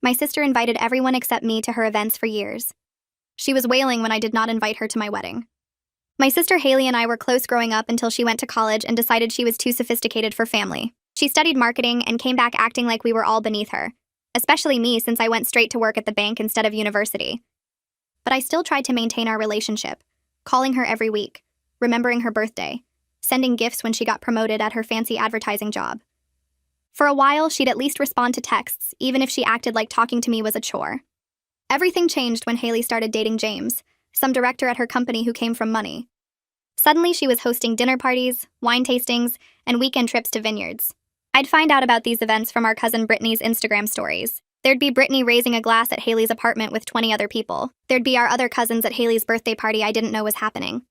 My sister invited everyone except me to her events for years. She was wailing when I did not invite her to my wedding. My sister Haley and I were close growing up until she went to college and decided she was too sophisticated for family. She studied marketing and came back acting like we were all beneath her, especially me since I went straight to work at the bank instead of university. But I still tried to maintain our relationship, calling her every week, remembering her birthday, sending gifts when she got promoted at her fancy advertising job. For a while, she'd at least respond to texts, even if she acted like talking to me was a chore. Everything changed when Haley started dating James, some director at her company who came from money. Suddenly, she was hosting dinner parties, wine tastings, and weekend trips to vineyards. I'd find out about these events from our cousin Brittany's Instagram stories. There'd be Brittany raising a glass at Haley's apartment with 20 other people. There'd be our other cousins at Haley's birthday party I didn't know was happening.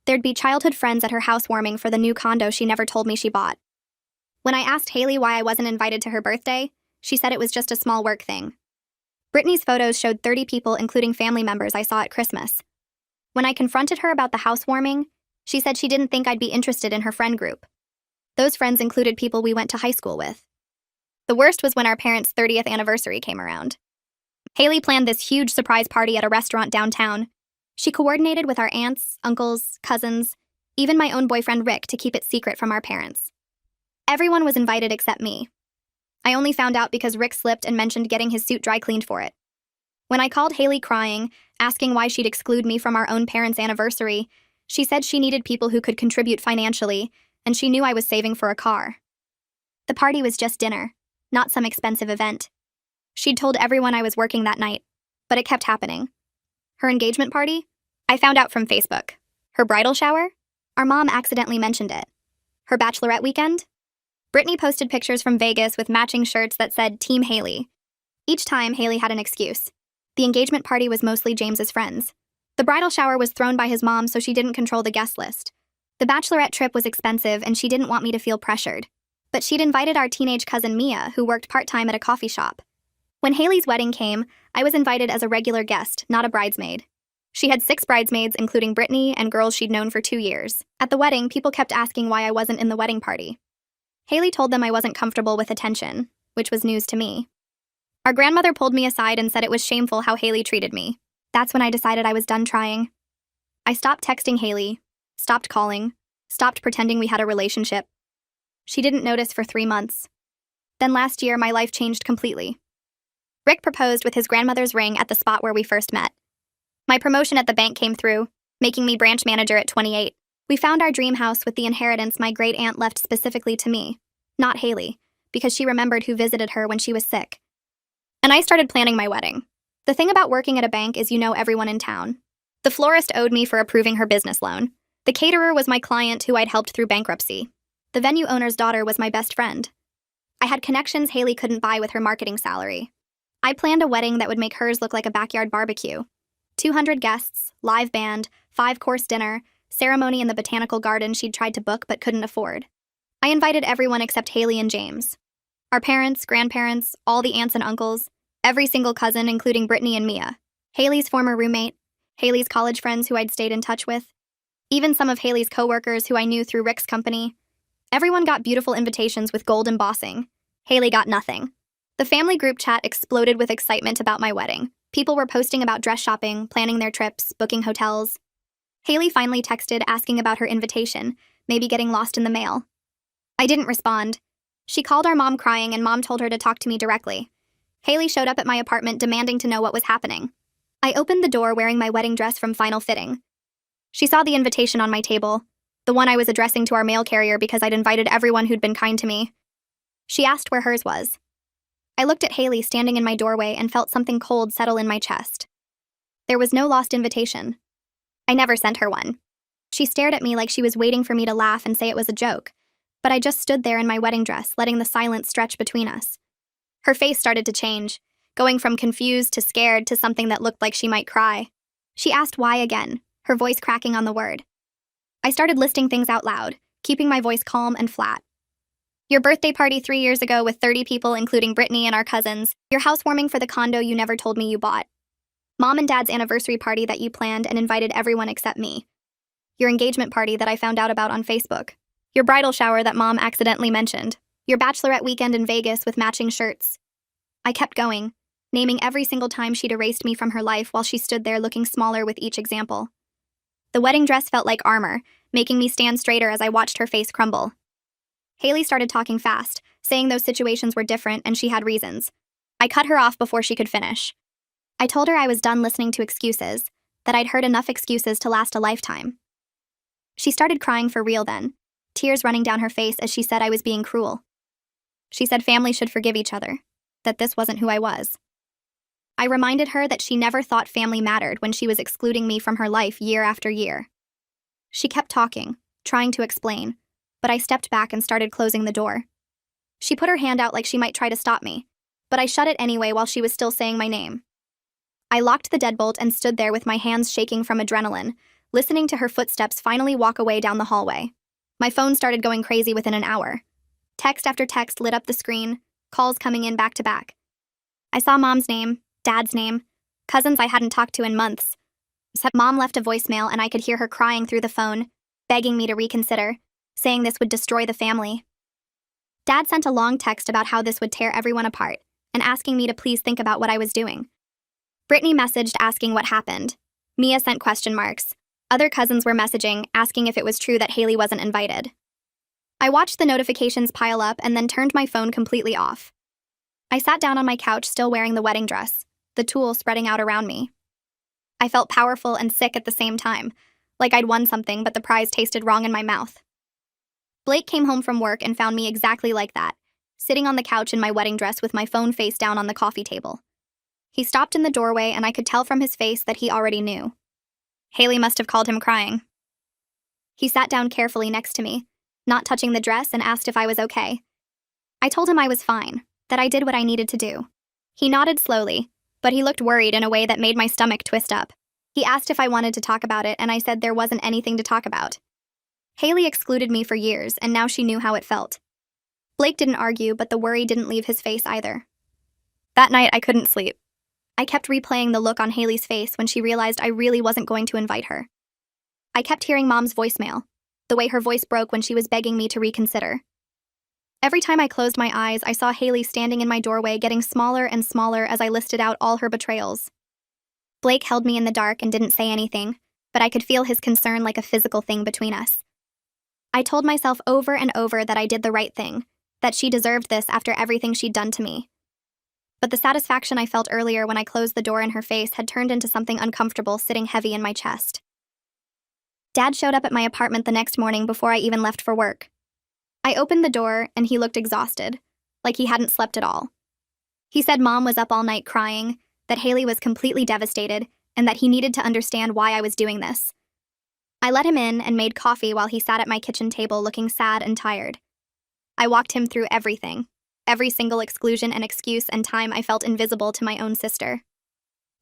There'd be childhood friends at her housewarming for the new condo she never told me she bought. When I asked Haley why I wasn't invited to her birthday, she said it was just a small work thing. Brittany's photos showed 30 people, including family members I saw at Christmas. When I confronted her about the housewarming, she said she didn't think I'd be interested in her friend group. Those friends included people we went to high school with. The worst was when our parents' 30th anniversary came around. Haley planned this huge surprise party at a restaurant downtown. She coordinated with our aunts, uncles, cousins, even my own boyfriend Rick to keep it secret from our parents. Everyone was invited except me. I only found out because Rick slipped and mentioned getting his suit dry cleaned for it. When I called Haley crying, asking why she'd exclude me from our own parents' anniversary, she said she needed people who could contribute financially, and she knew I was saving for a car. The party was just dinner, not some expensive event. She'd told everyone I was working that night, but it kept happening. Her engagement party? I found out from Facebook. Her bridal shower? Our mom accidentally mentioned it. Her bachelorette weekend? Brittany posted pictures from Vegas with matching shirts that said Team Haley. Each time, Haley had an excuse. The engagement party was mostly James's friends. The bridal shower was thrown by his mom, so she didn't control the guest list. The bachelorette trip was expensive, and she didn't want me to feel pressured. But she'd invited our teenage cousin Mia, who worked part-time at a coffee shop. When Haley's wedding came, I was invited as a regular guest, not a bridesmaid. She had 6 bridesmaids, including Brittany and girls she'd known for 2 years. At the wedding, people kept asking why I wasn't in the wedding party. Haley told them I wasn't comfortable with attention, which was news to me. Our grandmother pulled me aside and said it was shameful how Haley treated me. That's when I decided I was done trying. I stopped texting Haley, stopped calling, stopped pretending we had a relationship. She didn't notice for 3 months. Then last year, my life changed completely. Rick proposed with his grandmother's ring at the spot where we first met. My promotion at the bank came through, making me branch manager at 28. We found our dream house with the inheritance my great-aunt left specifically to me, not Haley, because she remembered who visited her when she was sick. And I started planning my wedding. The thing about working at a bank is you know everyone in town. The florist owed me for approving her business loan. The caterer was my client who I'd helped through bankruptcy. The venue owner's daughter was my best friend. I had connections Haley couldn't buy with her marketing salary. I planned a wedding that would make hers look like a backyard barbecue. 200 guests, live band, 5-course dinner, ceremony in the botanical garden she'd tried to book but couldn't afford. I invited everyone except Haley and James. Our parents, grandparents, all the aunts and uncles, every single cousin, including Brittany and Mia, Haley's former roommate, Haley's college friends who I'd stayed in touch with, even some of Haley's coworkers who I knew through Rick's company. Everyone got beautiful invitations with gold embossing. Haley got nothing. The family group chat exploded with excitement about my wedding. People were posting about dress shopping, planning their trips, booking hotels. Haley finally texted asking about her invitation, maybe getting lost in the mail. I didn't respond. She called our mom crying and mom told her to talk to me directly. Haley showed up at my apartment demanding to know what was happening. I opened the door wearing my wedding dress from Final Fitting. She saw the invitation on my table, the one I was addressing to our mail carrier because I'd invited everyone who'd been kind to me. She asked where hers was. I looked at Haley standing in my doorway and felt something cold settle in my chest. There was no lost invitation. I never sent her one. She stared at me like she was waiting for me to laugh and say it was a joke, but I just stood there in my wedding dress, letting the silence stretch between us. Her face started to change, going from confused to scared to something that looked like she might cry. She asked why again, her voice cracking on the word. I started listing things out loud, keeping my voice calm and flat. Your birthday party 3 years ago with 30 people, including Brittany and our cousins. Your housewarming for the condo you never told me you bought. Mom and Dad's anniversary party that you planned and invited everyone except me. Your engagement party that I found out about on Facebook. Your bridal shower that Mom accidentally mentioned. Your bachelorette weekend in Vegas with matching shirts. I kept going, naming every single time she'd erased me from her life while she stood there looking smaller with each example. The wedding dress felt like armor, making me stand straighter as I watched her face crumble. Haley started talking fast, saying those situations were different and she had reasons. I cut her off before she could finish. I told her I was done listening to excuses, that I'd heard enough excuses to last a lifetime. She started crying for real then, tears running down her face as she said I was being cruel. She said family should forgive each other, that this wasn't who I was. I reminded her that she never thought family mattered when she was excluding me from her life year after year. She kept talking, trying to explain, but I stepped back and started closing the door. She put her hand out like she might try to stop me, but I shut it anyway while she was still saying my name. I locked the deadbolt and stood there with my hands shaking from adrenaline, listening to her footsteps finally walk away down the hallway. My phone started going crazy within an hour. Text after text lit up the screen, calls coming in back to back. I saw Mom's name, Dad's name, cousins I hadn't talked to in months. Mom left a voicemail and I could hear her crying through the phone, begging me to reconsider, saying this would destroy the family. Dad sent a long text about how this would tear everyone apart, and asking me to please think about what I was doing. Brittany messaged asking what happened. Mia sent question marks. Other cousins were messaging, asking if it was true that Haley wasn't invited. I watched the notifications pile up and then turned my phone completely off. I sat down on my couch still wearing the wedding dress, the tulle spreading out around me. I felt powerful and sick at the same time, like I'd won something but the prize tasted wrong in my mouth. Blake came home from work and found me exactly like that, sitting on the couch in my wedding dress with my phone face down on the coffee table. He stopped in the doorway and I could tell from his face that he already knew. Haley must have called him crying. He sat down carefully next to me, not touching the dress, and asked if I was okay. I told him I was fine, that I did what I needed to do. He nodded slowly, but he looked worried in a way that made my stomach twist up. He asked if I wanted to talk about it, and I said there wasn't anything to talk about. Haley excluded me for years, and now she knew how it felt. Blake didn't argue, but the worry didn't leave his face either. That night, I couldn't sleep. I kept replaying the look on Haley's face when she realized I really wasn't going to invite her. I kept hearing Mom's voicemail, the way her voice broke when she was begging me to reconsider. Every time I closed my eyes, I saw Haley standing in my doorway getting smaller and smaller as I listed out all her betrayals. Blake held me in the dark and didn't say anything, but I could feel his concern like a physical thing between us. I told myself over and over that I did the right thing, that she deserved this after everything she'd done to me. But the satisfaction I felt earlier when I closed the door in her face had turned into something uncomfortable sitting heavy in my chest. Dad showed up at my apartment the next morning before I even left for work. I opened the door and he looked exhausted, like he hadn't slept at all. He said Mom was up all night crying, that Haley was completely devastated, and that he needed to understand why I was doing this. I let him in and made coffee while he sat at my kitchen table looking sad and tired. I walked him through everything, every single exclusion and excuse and time I felt invisible to my own sister.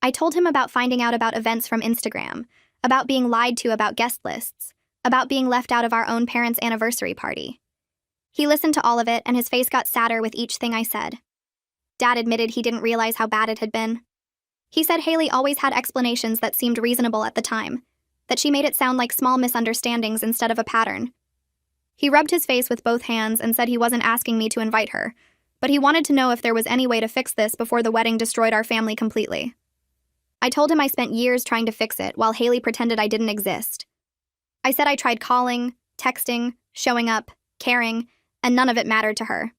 I told him about finding out about events from Instagram, about being lied to about guest lists, about being left out of our own parents' anniversary party. He listened to all of it and his face got sadder with each thing I said. Dad admitted he didn't realize how bad it had been. He said Haley always had explanations that seemed reasonable at the time, that she made it sound like small misunderstandings instead of a pattern. He rubbed his face with both hands and said he wasn't asking me to invite her, but he wanted to know if there was any way to fix this before the wedding destroyed our family completely. I told him I spent years trying to fix it while Haley pretended I didn't exist. I said I tried calling, texting, showing up, caring, and none of it mattered to her.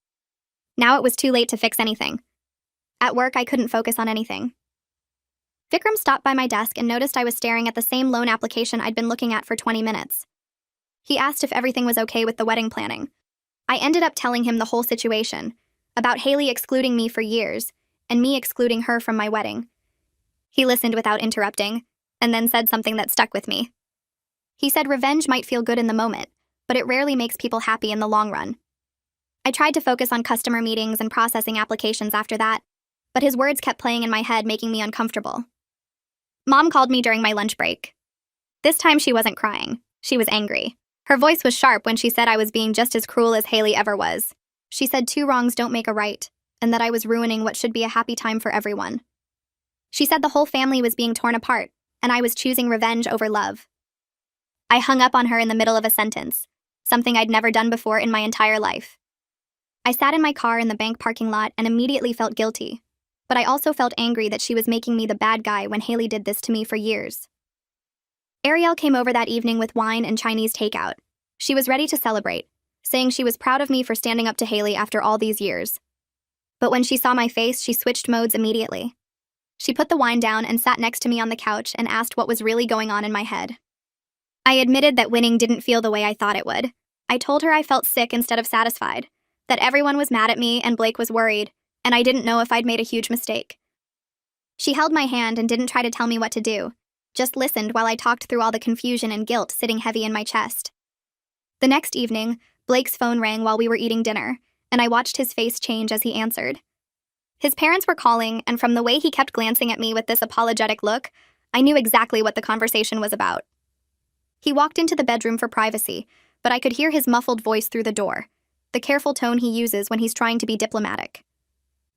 Now it was too late to fix anything. At work, I couldn't focus on anything. Vikram stopped by my desk and noticed I was staring at the same loan application I'd been looking at for 20 minutes. He asked if everything was okay with the wedding planning. I ended up telling him the whole situation, about Haley excluding me for years, and me excluding her from my wedding. He listened without interrupting, and then said something that stuck with me. He said revenge might feel good in the moment, but it rarely makes people happy in the long run. I tried to focus on customer meetings and processing applications after that, but his words kept playing in my head, making me uncomfortable. Mom called me during my lunch break. This time she wasn't crying. She was angry. Her voice was sharp when she said I was being just as cruel as Haley ever was. She said 2 wrongs don't make a right, and that I was ruining what should be a happy time for everyone. She said the whole family was being torn apart, and I was choosing revenge over love. I hung up on her in the middle of a sentence, something I'd never done before in my entire life. I sat in my car in the bank parking lot and immediately felt guilty. but I also felt angry that she was making me the bad guy when Haley did this to me for years. Ariel came over that evening with wine and Chinese takeout. She was ready to celebrate, saying she was proud of me for standing up to Haley after all these years. But when she saw my face, she switched modes immediately. She put the wine down and sat next to me on the couch and asked what was really going on in my head. I admitted that winning didn't feel the way I thought it would. I told her I felt sick instead of satisfied, that everyone was mad at me and Blake was worried, and I didn't know if I'd made a huge mistake. She held my hand and didn't try to tell me what to do, just listened while I talked through all the confusion and guilt sitting heavy in my chest. The next evening, Blake's phone rang while we were eating dinner, and I watched his face change as he answered. His parents were calling, and from the way he kept glancing at me with this apologetic look, I knew exactly what the conversation was about. He walked into the bedroom for privacy, but I could hear his muffled voice through the door, the careful tone he uses when he's trying to be diplomatic.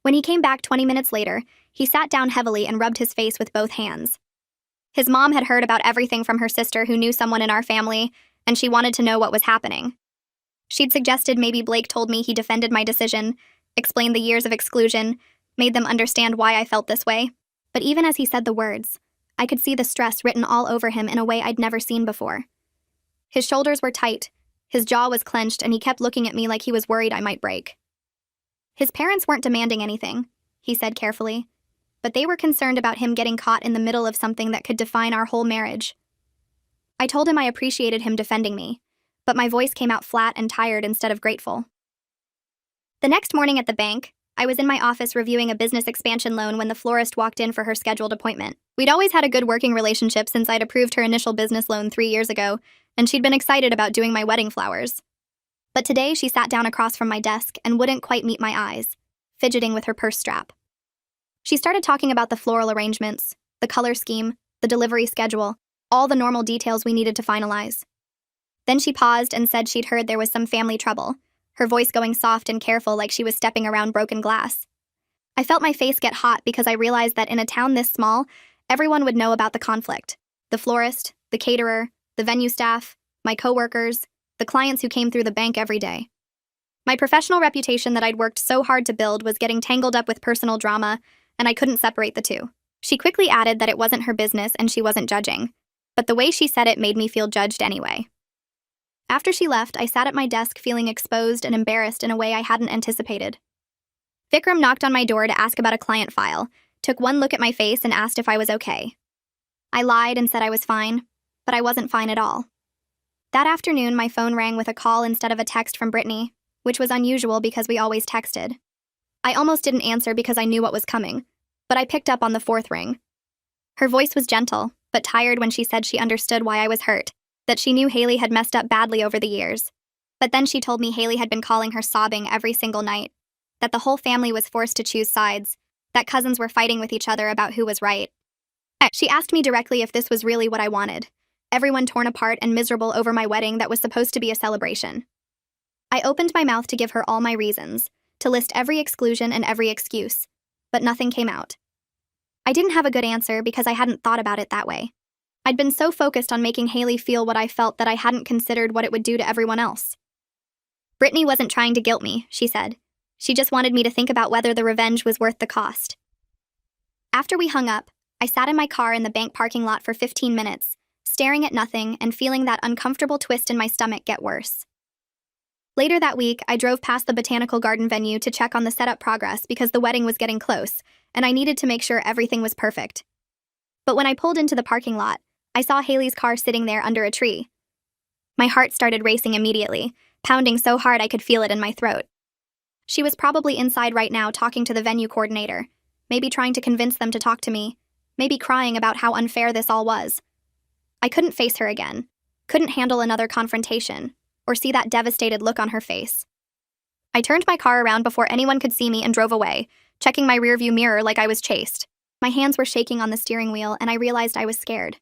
When he came back 20 minutes later, he sat down heavily and rubbed his face with both hands. His mom had heard about everything from her sister who knew someone in our family, and she wanted to know what was happening. She'd suggested maybe Blake told me he defended my decision, explained the years of exclusion, made them understand why I felt this way. But even as he said the words, I could see the stress written all over him in a way I'd never seen before. His shoulders were tight, his jaw was clenched, and he kept looking at me like he was worried I might break. His parents weren't demanding anything, he said carefully, but they were concerned about him getting caught in the middle of something that could define our whole marriage. I told him I appreciated him defending me, but my voice came out flat and tired instead of grateful. The next morning at the bank, I was in my office reviewing a business expansion loan when the florist walked in for her scheduled appointment. We'd always had a good working relationship since I'd approved her initial business loan 3 years ago, and she'd been excited about doing my wedding flowers. But today she sat down across from my desk and wouldn't quite meet my eyes, fidgeting with her purse strap. She started talking about the floral arrangements, the color scheme, the delivery schedule, all the normal details we needed to finalize. Then she paused and said she'd heard there was some family trouble, her voice going soft and careful like she was stepping around broken glass. I felt my face get hot because I realized that in a town this small, everyone would know about the conflict. The florist, the caterer, the venue staff, my coworkers, the clients who came through the bank every day. My professional reputation that I'd worked so hard to build was getting tangled up with personal drama, and I couldn't separate the two. She quickly added that it wasn't her business and she wasn't judging, but the way she said it made me feel judged anyway. After she left, I sat at my desk feeling exposed and embarrassed in a way I hadn't anticipated. Vikram knocked on my door to ask about a client file, took one look at my face and asked if I was okay. I lied and said I was fine, but I wasn't fine at all. That afternoon, my phone rang with a call instead of a text from Brittany, which was unusual because we always texted. I almost didn't answer because I knew what was coming, but I picked up on the fourth ring. Her voice was gentle, but tired when she said she understood why I was hurt, that she knew Haley had messed up badly over the years. But then she told me Haley had been calling her sobbing every single night, that the whole family was forced to choose sides, that cousins were fighting with each other about who was right. She asked me directly if this was really what I wanted, everyone torn apart and miserable over my wedding that was supposed to be a celebration. I opened my mouth to give her all my reasons, to list every exclusion and every excuse, but nothing came out. I didn't have a good answer because I hadn't thought about it that way. I'd been so focused on making Haley feel what I felt that I hadn't considered what it would do to everyone else. Brittany wasn't trying to guilt me, she said. She just wanted me to think about whether the revenge was worth the cost. After we hung up, I sat in my car in the bank parking lot for 15 minutes, staring at nothing and feeling that uncomfortable twist in my stomach get worse. Later that week, I drove past the botanical garden venue to check on the setup progress because the wedding was getting close, and I needed to make sure everything was perfect. But when I pulled into the parking lot, I saw Haley's car sitting there under a tree. My heart started racing immediately, pounding so hard I could feel it in my throat. She was probably inside right now talking to the venue coordinator, maybe trying to convince them to talk to me, maybe crying about how unfair this all was. I couldn't face her again, couldn't handle another confrontation, or see that devastated look on her face. I turned my car around before anyone could see me and drove away, checking my rearview mirror like I was chased. My hands were shaking on the steering wheel and I realized I was scared.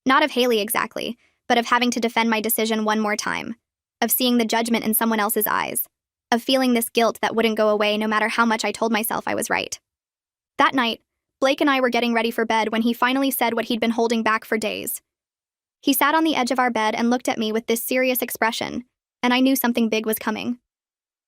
Not of Haley exactly, but of having to defend my decision one more time, of seeing the judgment in someone else's eyes, of feeling this guilt that wouldn't go away no matter how much I told myself I was right. That night, Blake and I were getting ready for bed when he finally said what he'd been holding back for days. He sat on the edge of our bed and looked at me with this serious expression, and I knew something big was coming.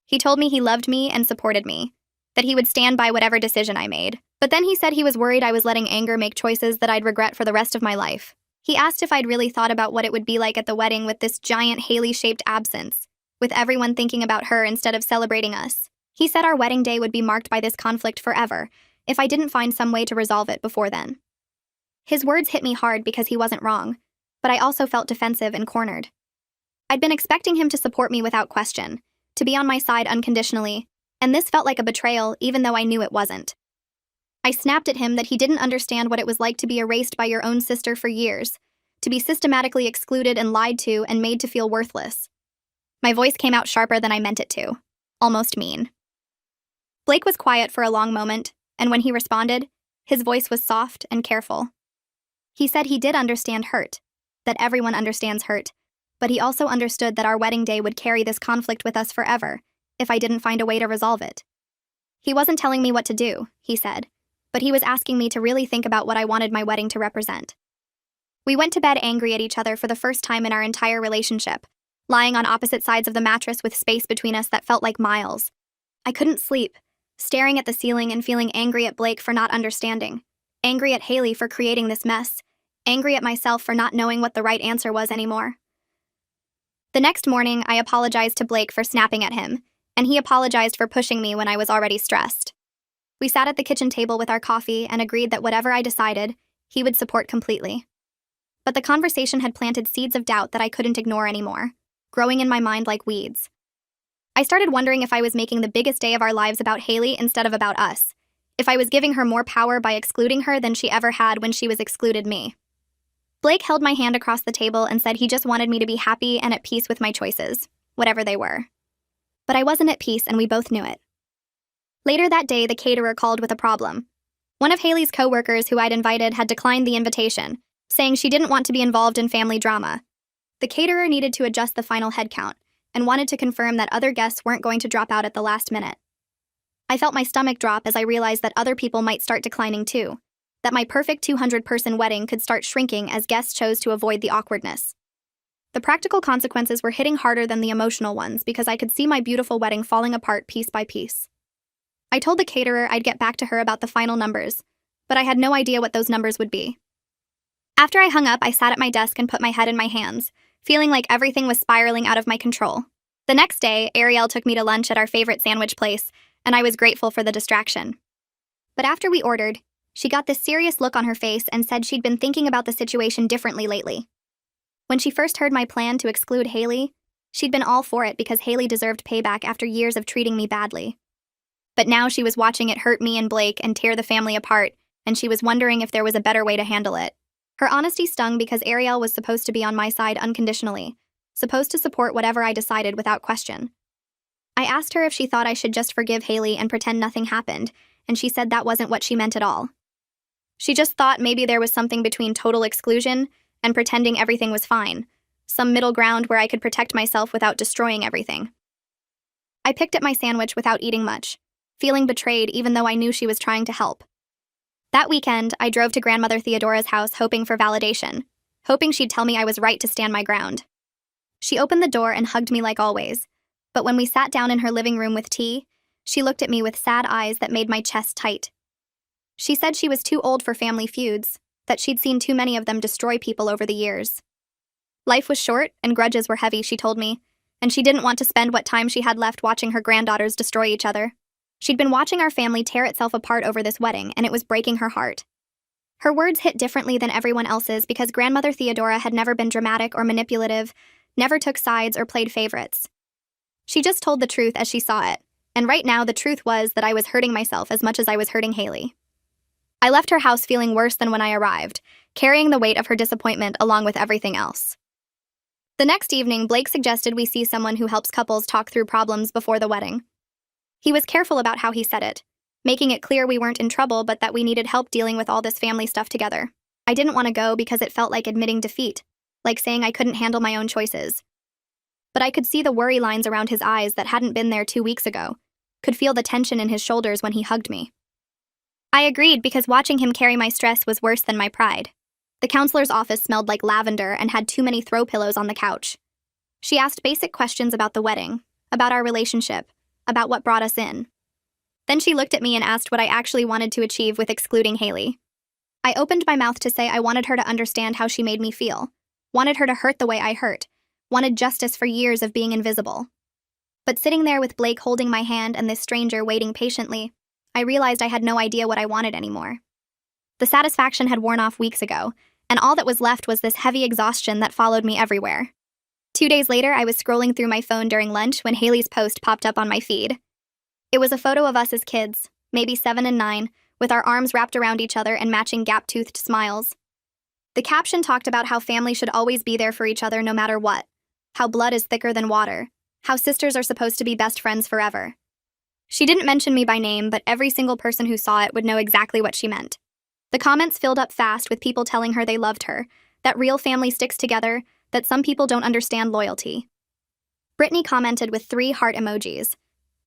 He told me he loved me and supported me, that he would stand by whatever decision I made, But then he said he was worried I was letting anger make choices that I'd regret for the rest of my life. He asked if I'd really thought about what it would be like at the wedding with this giant Haley-shaped absence, with everyone thinking about her instead of celebrating us. He said our wedding day would be marked by this conflict forever, if I didn't find some way to resolve it before then. His words hit me hard because he wasn't wrong, but I also felt defensive and cornered. I'd been expecting him to support me without question, to be on my side unconditionally, and this felt like a betrayal even though I knew it wasn't. I snapped at him that he didn't understand what it was like to be erased by your own sister for years, to be systematically excluded and lied to and made to feel worthless. My voice came out sharper than I meant it to, almost mean. Blake was quiet for a long moment, and when he responded, his voice was soft and careful. He said he did understand hurt, that everyone understands hurt, but he also understood that our wedding day would carry this conflict with us forever, if I didn't find a way to resolve it. He wasn't telling me what to do, he said, but he was asking me to really think about what I wanted my wedding to represent. We went to bed angry at each other for the first time in our entire relationship, lying on opposite sides of the mattress with space between us that felt like miles. I couldn't sleep, staring at the ceiling and feeling angry at Blake for not understanding, angry at Haley for creating this mess, angry at myself for not knowing what the right answer was anymore. The next morning, I apologized to Blake for snapping at him, and he apologized for pushing me when I was already stressed. We sat at the kitchen table with our coffee and agreed that whatever I decided, he would support completely. But the conversation had planted seeds of doubt that I couldn't ignore anymore, growing in my mind like weeds. I started wondering if I was making the biggest day of our lives about Haley instead of about us, if I was giving her more power by excluding her than she ever had when she was excluded me. Blake held my hand across the table and said he just wanted me to be happy and at peace with my choices, whatever they were. But I wasn't at peace, and we both knew it. Later that day, the caterer called with a problem. One of Haley's co-workers who I'd invited had declined the invitation, saying she didn't want to be involved in family drama. The caterer needed to adjust the final head count and wanted to confirm that other guests weren't going to drop out at the last minute. I felt my stomach drop as I realized that other people might start declining too, that my perfect 200-person wedding could start shrinking as guests chose to avoid the awkwardness. The practical consequences were hitting harder than the emotional ones because I could see my beautiful wedding falling apart piece by piece. I told the caterer I'd get back to her about the final numbers, but I had no idea what those numbers would be. After I hung up, I sat at my desk and put my head in my hands, feeling like everything was spiraling out of my control. The next day, Ariel took me to lunch at our favorite sandwich place, and I was grateful for the distraction. But after we ordered, she got this serious look on her face and said she'd been thinking about the situation differently lately. When she first heard my plan to exclude Haley, she'd been all for it because Haley deserved payback after years of treating me badly. But now she was watching it hurt me and Blake and tear the family apart, and she was wondering if there was a better way to handle it. Her honesty stung because Ariel was supposed to be on my side unconditionally, supposed to support whatever I decided without question. I asked her if she thought I should just forgive Haley and pretend nothing happened, and she said that wasn't what she meant at all. She just thought maybe there was something between total exclusion and pretending everything was fine, some middle ground where I could protect myself without destroying everything. I picked at my sandwich without eating much, feeling betrayed even though I knew she was trying to help. That weekend, I drove to Grandmother Theodora's house hoping for validation, hoping she'd tell me I was right to stand my ground. She opened the door and hugged me like always, but when we sat down in her living room with tea, she looked at me with sad eyes that made my chest tight. She said she was too old for family feuds, that she'd seen too many of them destroy people over the years. Life was short and grudges were heavy, she told me, and she didn't want to spend what time she had left watching her granddaughters destroy each other. She'd been watching our family tear itself apart over this wedding, and it was breaking her heart. Her words hit differently than everyone else's because Grandmother Theodora had never been dramatic or manipulative, never took sides or played favorites. She just told the truth as she saw it, and right now the truth was that I was hurting myself as much as I was hurting Haley. I left her house feeling worse than when I arrived, carrying the weight of her disappointment along with everything else. The next evening, Blake suggested we see someone who helps couples talk through problems before the wedding. He was careful about how he said it, making it clear we weren't in trouble but that we needed help dealing with all this family stuff together. I didn't want to go because it felt like admitting defeat, like saying I couldn't handle my own choices. But I could see the worry lines around his eyes that hadn't been there 2 weeks ago, could feel the tension in his shoulders when he hugged me. I agreed because watching him carry my stress was worse than my pride. The counselor's office smelled like lavender and had too many throw pillows on the couch. She asked basic questions about the wedding, about our relationship, about what brought us in. Then she looked at me and asked what I actually wanted to achieve with excluding Haley. I opened my mouth to say I wanted her to understand how she made me feel, wanted her to hurt the way I hurt, wanted justice for years of being invisible. But sitting there with Blake holding my hand and this stranger waiting patiently, I realized I had no idea what I wanted anymore. The satisfaction had worn off weeks ago, and all that was left was this heavy exhaustion that followed me everywhere. 2 days later, I was scrolling through my phone during lunch when Haley's post popped up on my feed. It was a photo of us as kids, maybe 7 and 9, with our arms wrapped around each other and matching gap-toothed smiles. The caption talked about how family should always be there for each other no matter what, how blood is thicker than water, how sisters are supposed to be best friends forever. She didn't mention me by name, but every single person who saw it would know exactly what she meant. The comments filled up fast with people telling her they loved her, that real family sticks together, that some people don't understand loyalty. Brittany commented with 3 heart emojis.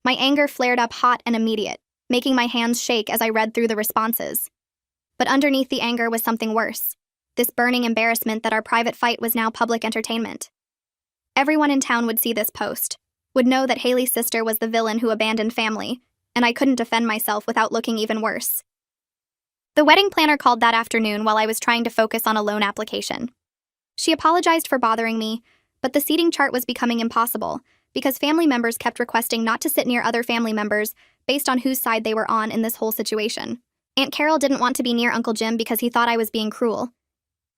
My anger flared up hot and immediate, making my hands shake as I read through the responses. But underneath the anger was something worse, this burning embarrassment that our private fight was now public entertainment. Everyone in town would see this post, would know that Haley's sister was the villain who abandoned family, and I couldn't defend myself without looking even worse. The wedding planner called that afternoon while I was trying to focus on a loan application. She apologized for bothering me, but the seating chart was becoming impossible because family members kept requesting not to sit near other family members based on whose side they were on in this whole situation. Aunt Carol didn't want to be near Uncle Jim because he thought I was being cruel.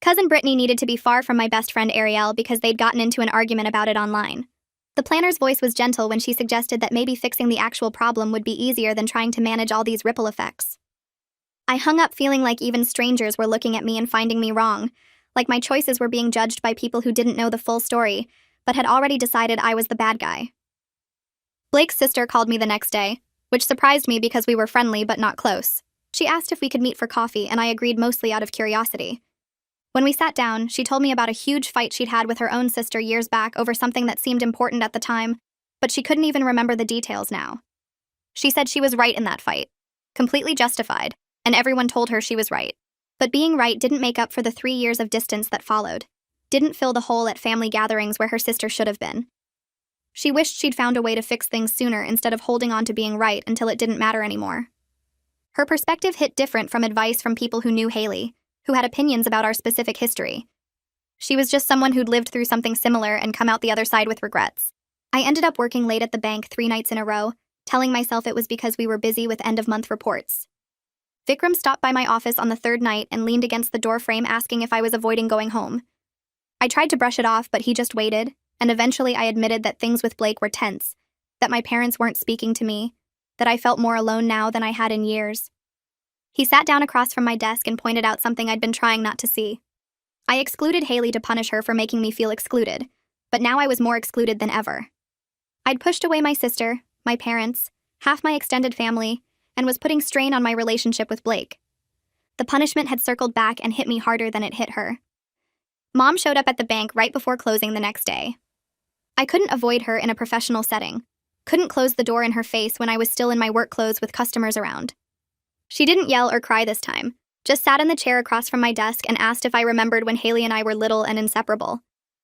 Cousin Brittany needed to be far from my best friend Ariel because they'd gotten into an argument about it online. The planner's voice was gentle when she suggested that maybe fixing the actual problem would be easier than trying to manage all these ripple effects. I hung up feeling like even strangers were looking at me and finding me wrong, like my choices were being judged by people who didn't know the full story, but had already decided I was the bad guy. Blake's sister called me the next day, which surprised me because we were friendly but not close. She asked if we could meet for coffee, and I agreed mostly out of curiosity. When we sat down, she told me about a huge fight she'd had with her own sister years back over something that seemed important at the time, but she couldn't even remember the details now. She said she was right in that fight, completely justified, and everyone told her she was right. But being right didn't make up for the 3 years of distance that followed, didn't fill the hole at family gatherings where her sister should have been. She wished she'd found a way to fix things sooner instead of holding on to being right until it didn't matter anymore. Her perspective hit different from advice from people who knew Haley, who had opinions about our specific history. She was just someone who'd lived through something similar and come out the other side with regrets. I ended up working late at the bank 3 nights in a row, telling myself it was because we were busy with end-of-month reports. Vikram stopped by my office on the 3rd night and leaned against the doorframe asking if I was avoiding going home. I tried to brush it off, but he just waited, and eventually I admitted that things with Blake were tense, that my parents weren't speaking to me, that I felt more alone now than I had in years. He sat down across from my desk and pointed out something I'd been trying not to see. I excluded Haley to punish her for making me feel excluded, but now I was more excluded than ever. I'd pushed away my sister, my parents, half my extended family, and was putting strain on my relationship with Blake. The punishment had circled back and hit me harder than it hit her. Mom showed up at the bank right before closing the next day. I couldn't avoid her in a professional setting, couldn't close the door in her face when I was still in my work clothes with customers around. She didn't yell or cry this time, just sat in the chair across from my desk and asked if I remembered when Haley and I were little and inseparable.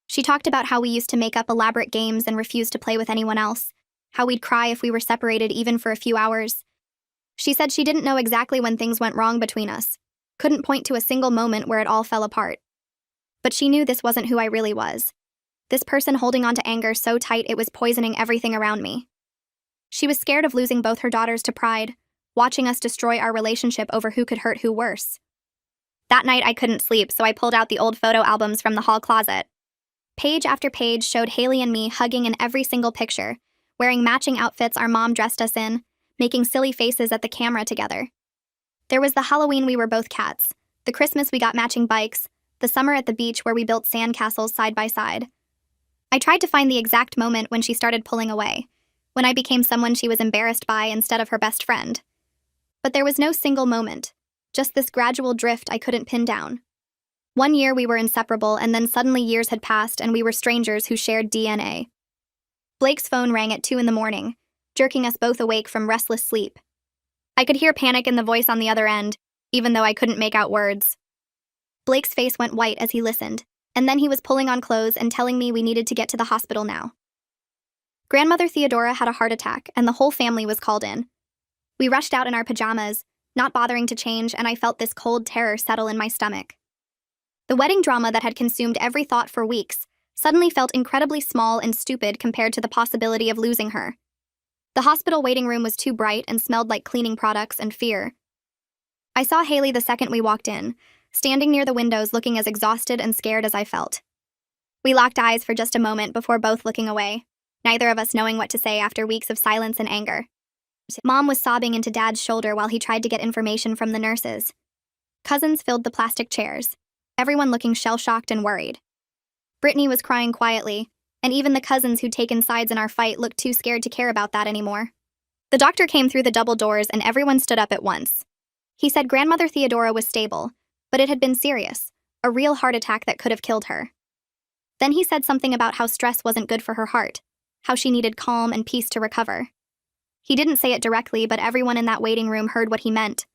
She talked about how we used to make up elaborate games and refuse to play with anyone else, how we'd cry if we were separated even for a few hours. She said she didn't know exactly when things went wrong between us, couldn't point to a single moment where it all fell apart. But she knew this wasn't who I really was. This person holding on to anger so tight it was poisoning everything around me. She was scared of losing both her daughters to pride, watching us destroy our relationship over who could hurt who worse. That night I couldn't sleep, so I pulled out the old photo albums from the hall closet. Page after page showed Haley and me hugging in every single picture, wearing matching outfits our mom dressed us in, making silly faces at the camera together. There was the Halloween we were both cats, the Christmas we got matching bikes, the summer at the beach where we built sandcastles side by side. I tried to find the exact moment when she started pulling away, when I became someone she was embarrassed by instead of her best friend. But there was no single moment, just this gradual drift I couldn't pin down. 1 year we were inseparable, and then suddenly years had passed and we were strangers who shared DNA. Blake's phone rang at 2 a.m, jerking us both awake from restless sleep. I could hear panic in the voice on the other end, even though I couldn't make out words. Blake's face went white as he listened, and then he was pulling on clothes and telling me we needed to get to the hospital now. Grandmother Theodora had a heart attack, and the whole family was called in. We rushed out in our pajamas, not bothering to change, and I felt this cold terror settle in my stomach. The wedding drama that had consumed every thought for weeks suddenly felt incredibly small and stupid compared to the possibility of losing her. The hospital waiting room was too bright and smelled like cleaning products and fear. I saw Haley the second we walked in, standing near the windows looking as exhausted and scared as I felt. We locked eyes for just a moment before both looking away, neither of us knowing what to say after weeks of silence and anger. Mom was sobbing into Dad's shoulder while he tried to get information from the nurses. Cousins filled the plastic chairs, everyone looking shell-shocked and worried. Brittany was crying quietly, and even the cousins who'd taken sides in our fight looked too scared to care about that anymore. The doctor came through the double doors and everyone stood up at once. He said Grandmother Theodora was stable, but it had been serious, a real heart attack that could have killed her. Then he said something about how stress wasn't good for her heart, how she needed calm and peace to recover. He didn't say it directly, but everyone in that waiting room heard what he meant.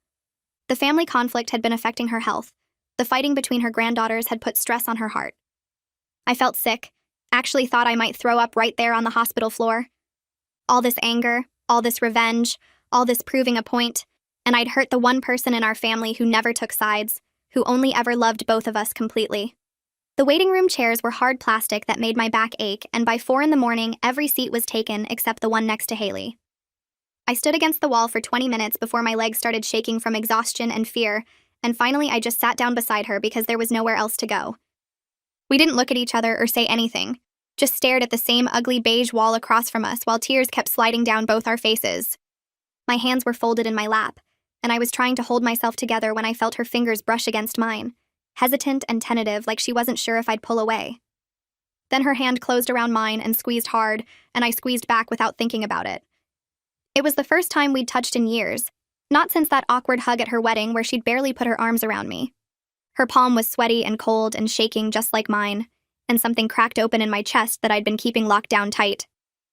The family conflict had been affecting her health. The fighting between her granddaughters had put stress on her heart. I felt sick, actually thought I might throw up right there on the hospital floor. All this anger, all this revenge, all this proving a point, and I'd hurt the one person in our family who never took sides, who only ever loved both of us completely. The waiting room chairs were hard plastic that made my back ache, and by 4 a.m, every seat was taken except the one next to Haley. I stood against the wall for 20 minutes before my legs started shaking from exhaustion and fear, and finally I just sat down beside her because there was nowhere else to go. We didn't look at each other or say anything, just stared at the same ugly beige wall across from us while tears kept sliding down both our faces. My hands were folded in my lap, and I was trying to hold myself together when I felt her fingers brush against mine, hesitant and tentative, like she wasn't sure if I'd pull away. Then her hand closed around mine and squeezed hard, and I squeezed back without thinking about it. It was the first time we'd touched in years, not since that awkward hug at her wedding where she'd barely put her arms around me. Her palm was sweaty and cold and shaking just like mine, and something cracked open in my chest that I'd been keeping locked down tight.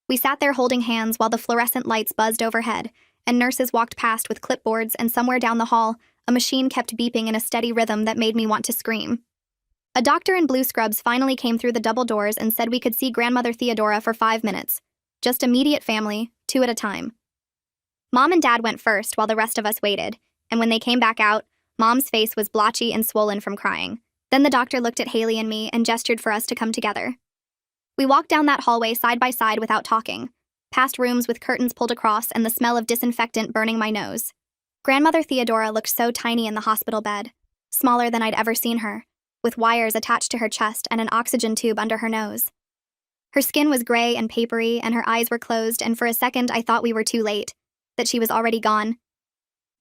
We sat there holding hands while the fluorescent lights buzzed overhead, and nurses walked past with clipboards, and somewhere down the hall, a machine kept beeping in a steady rhythm that made me want to scream. A doctor in blue scrubs finally came through the double doors and said we could see Grandmother Theodora for 5 minutes. Just immediate family, 2 at a time. Mom and Dad went first while the rest of us waited, and when they came back out, Mom's face was blotchy and swollen from crying. Then the doctor looked at Haley and me and gestured for us to come together. We walked down that hallway side by side without talking, past rooms with curtains pulled across and the smell of disinfectant burning my nose. Grandmother Theodora looked so tiny in the hospital bed, smaller than I'd ever seen her, with wires attached to her chest and an oxygen tube under her nose. Her skin was gray and papery, and her eyes were closed, and for a second I thought we were too late, that she was already gone.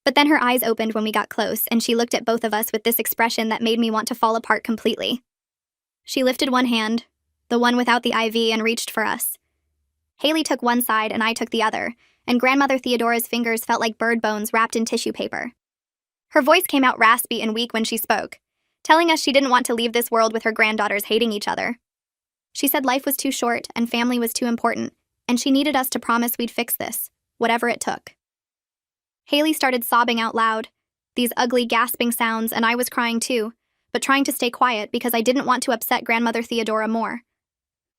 But then her eyes opened when we got close, and she looked at both of us with this expression that made me want to fall apart completely. She lifted one hand, the one without the IV, and reached for us. Haley took one side and I took the other, and Grandmother Theodora's fingers felt like bird bones wrapped in tissue paper. Her voice came out raspy and weak when she spoke, telling us she didn't want to leave this world with her granddaughters hating each other. She said life was too short and family was too important, and she needed us to promise we'd fix this, whatever it took. Haley started sobbing out loud, these ugly gasping sounds, and I was crying too, but trying to stay quiet because I didn't want to upset Grandmother Theodora more.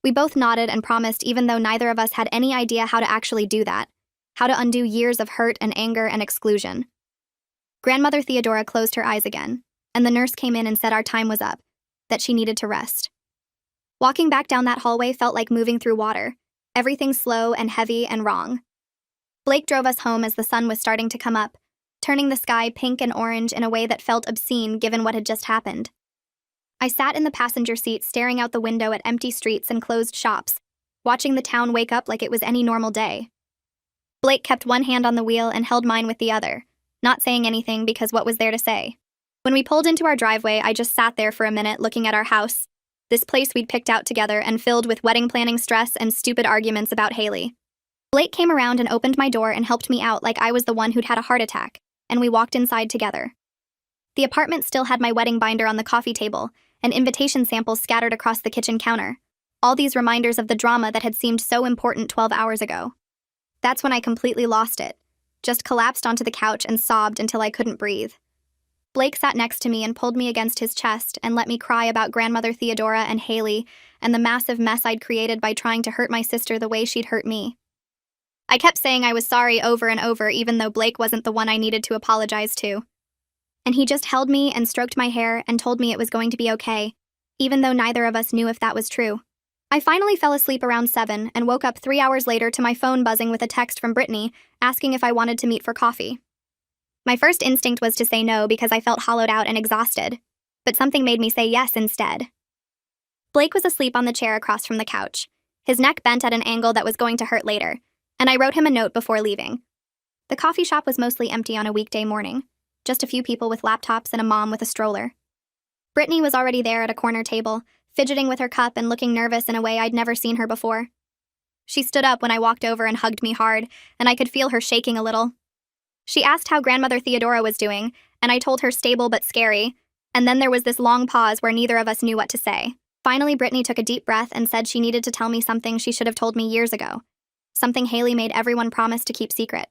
We both nodded and promised, even though neither of us had any idea how to actually do that, how to undo years of hurt and anger and exclusion. Grandmother Theodora closed her eyes again, and the nurse came in and said our time was up, that she needed to rest. Walking back down that hallway felt like moving through water, everything slow and heavy and wrong. Blake drove us home as the sun was starting to come up, turning the sky pink and orange in a way that felt obscene given what had just happened. I sat in the passenger seat staring out the window at empty streets and closed shops, watching the town wake up like it was any normal day. Blake kept one hand on the wheel and held mine with the other, not saying anything because what was there to say? When we pulled into our driveway, I just sat there for a minute looking at our house, this place we'd picked out together and filled with wedding planning stress and stupid arguments about Haley. Blake came around and opened my door and helped me out like I was the one who'd had a heart attack, and we walked inside together. The apartment still had my wedding binder on the coffee table, and invitation samples scattered across the kitchen counter, all these reminders of the drama that had seemed so important 12 hours ago. That's when I completely lost it, just collapsed onto the couch and sobbed until I couldn't breathe. Blake sat next to me and pulled me against his chest and let me cry about Grandmother Theodora and Haley and the massive mess I'd created by trying to hurt my sister the way she'd hurt me. I kept saying I was sorry over and over, even though Blake wasn't the one I needed to apologize to. And he just held me and stroked my hair and told me it was going to be okay, even though neither of us knew if that was true. I finally fell asleep around 7 and woke up 3 hours later to my phone buzzing with a text from Brittany asking if I wanted to meet for coffee. My first instinct was to say no because I felt hollowed out and exhausted, but something made me say yes instead. Blake was asleep on the chair across from the couch, his neck bent at an angle that was going to hurt later, and I wrote him a note before leaving. The coffee shop was mostly empty on a weekday morning, just a few people with laptops and a mom with a stroller. Brittany was already there at a corner table, fidgeting with her cup and looking nervous in a way I'd never seen her before. She stood up when I walked over and hugged me hard, and I could feel her shaking a little. She asked how grandmother Theodora was doing, and I told her stable but scary, and then there was this long pause where neither of us knew what to say. Finally, Brittany took a deep breath and said she needed to tell me something she should have told me years ago, something Haley made everyone promise to keep secret.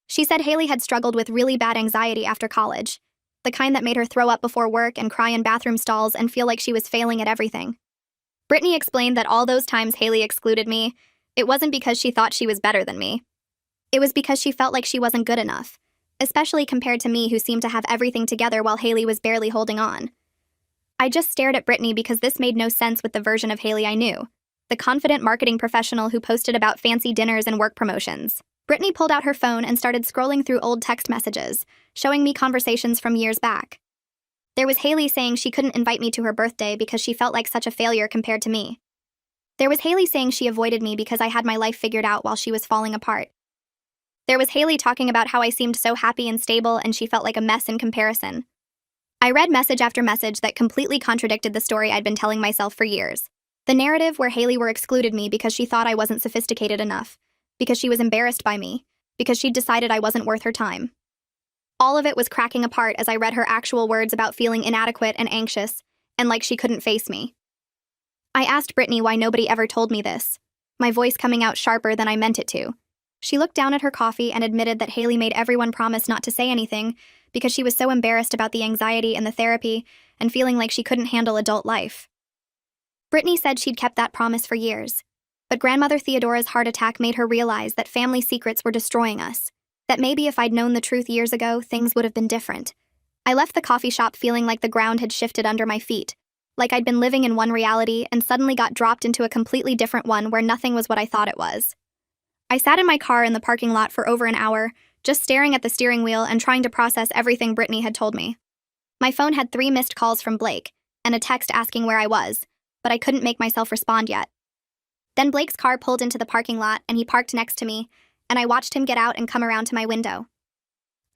She said Haley had struggled with really bad anxiety after college, the kind that made her throw up before work and cry in bathroom stalls and feel like she was failing at everything. Brittany explained that all those times Haley excluded me, it wasn't because she thought she was better than me. It was because she felt like she wasn't good enough, especially compared to me who seemed to have everything together while Haley was barely holding on. I just stared at Brittany because this made no sense with the version of Haley I knew, the confident marketing professional who posted about fancy dinners and work promotions. Brittany pulled out her phone and started scrolling through old text messages, showing me conversations from years back. There was Haley saying she couldn't invite me to her birthday because she felt like such a failure compared to me. There was Haley saying she avoided me because I had my life figured out while she was falling apart. There was Haley talking about how I seemed so happy and stable and she felt like a mess in comparison. I read message after message that completely contradicted the story I'd been telling myself for years. The narrative where Haley were excluded me because she thought I wasn't sophisticated enough, because she was embarrassed by me, because she'd decided I wasn't worth her time. All of it was cracking apart as I read her actual words about feeling inadequate and anxious, and like she couldn't face me. I asked Brittany why nobody ever told me this, my voice coming out sharper than I meant it to. She looked down at her coffee and admitted that Haley made everyone promise not to say anything because she was so embarrassed about the anxiety and the therapy and feeling like she couldn't handle adult life. Brittany said she'd kept that promise for years, but grandmother Theodora's heart attack made her realize that family secrets were destroying us, that maybe if I'd known the truth years ago, things would have been different. I left the coffee shop feeling like the ground had shifted under my feet, like I'd been living in one reality and suddenly got dropped into a completely different one where nothing was what I thought it was. I sat in my car in the parking lot for over an hour, just staring at the steering wheel and trying to process everything Brittany had told me. My phone had 3 missed calls from Blake, and a text asking where I was, but I couldn't make myself respond yet. Then Blake's car pulled into the parking lot and he parked next to me, and I watched him get out and come around to my window.